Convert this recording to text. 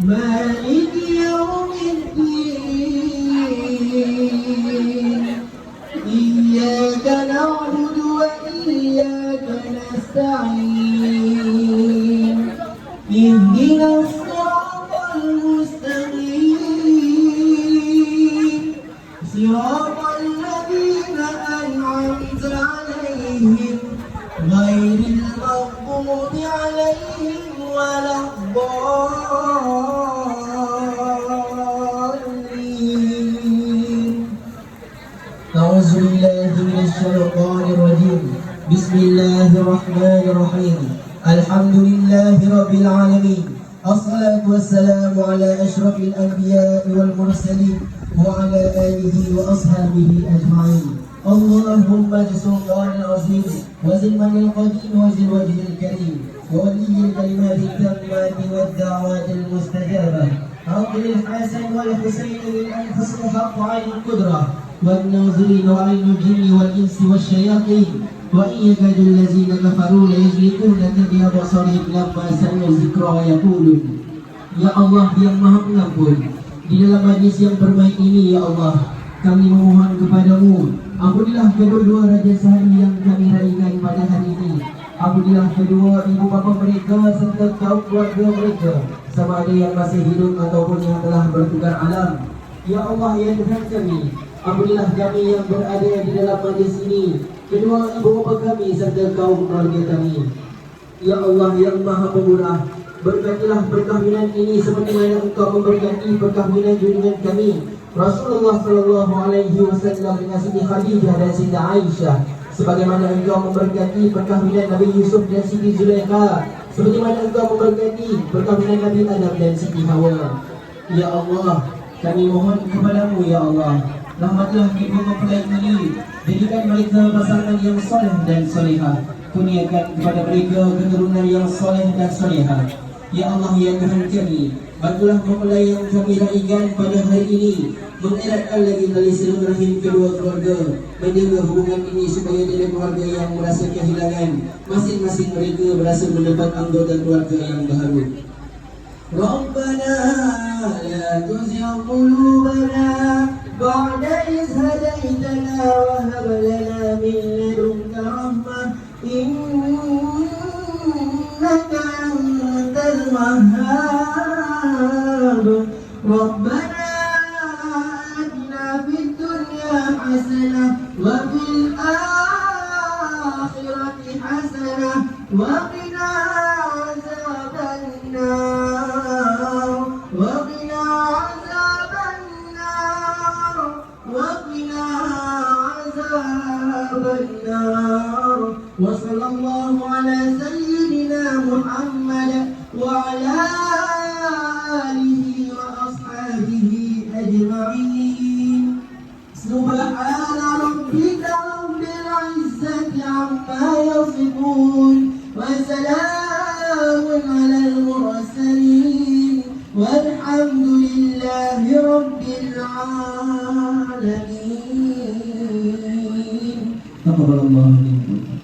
مالك يوم الدين إياك نعبد وإياك نستعين اهدنا الصراط المستقيم صراط الذين أنعمت عليهم غير المغضوب عليهم ولا الضالين. أعوذ بالله من الشيطان الرجيم. بسم الله الرحمن الرحيم. الحمد لله رب العالمين. الصلاة والسلام على أشرف الأنبياء والمرسلين وعلى آله وأصحابه أجمعين. اللهم بسلطان العظيم وزلمن القديم وزل وجه الكريم وولي الكلمات التامات والدعوات المستجابة عقل الحسن والحسين من أنفس الحق عين القدرة والناظرين وعين الجن والإنس والشياطين وإن يكاد الذين كفروا ليزلقونك بأبصارهم لما سمعوا الذكر ويقولون Ya Allah yang Maha Pengampun, di dalam majlis yang berbaik ini ya Allah, kami memohon kepadamu, ampunilah kedua-dua raja sehari yang kami raikan pada hari ini. Ampunilah kedua ibu bapa mereka serta kaum keluarga mereka, sama ada yang masih hidup ataupun yang telah bertukar alam. Ya Allah ya Tuhan kami, ampunilah kami yang berada di dalam majlis ini, kedua ibu bapa kami serta kaum keluarga kami. Ya Allah yang Maha Pemurah, berkatilah perkahwinan ini seperti mana Engkau memberkati perkahwinan junjungan kami Rasulullah sallallahu alaihi wasallam dengan Siti Khadijah dan Siti Aisyah, sebagaimana Engkau memberkati perkahwinan Nabi Yusuf dan Siti Zulaikha, seperti mana Engkau memberkati perkahwinan Nabi Adam dan Siti Hawa. Ya Allah, kami mohon kepadamu ya Allah, rahmatlah kedua mempelai ini, jadikan mereka pasangan yang soleh dan solehah, kurniakan kepada mereka keturunan yang soleh dan solehah. Ya Allah ya Tuhan kami, bantulah mempelai yang kami raikan pada hari ini, mengeratkan lagi tali silaturahim kedua keluarga, menjaga hubungan ini supaya tidak keluarga yang merasa kehilangan, masing-masing mereka berasa mendapat anggota keluarga yang baru. Rabbana la tuzigh qulubana ba'da idh hadaytana wa hab lana min ladunka rahmah innaka antal wahhab. Rabbana atina fid dunya hasanah wa fil akhirati hasanah wa qina azaban nar wa qina azaban nar wa qina azaban nar. Wa sallallahu ala sayyidina Muhammad wa ala alihi wa ashabihi ajma'in. Subhana rabbika rabbil izzati amma yasifun wa salamun alal mursalin walhamdulillahi rabbil alamin. Taqabbalallahu minkum.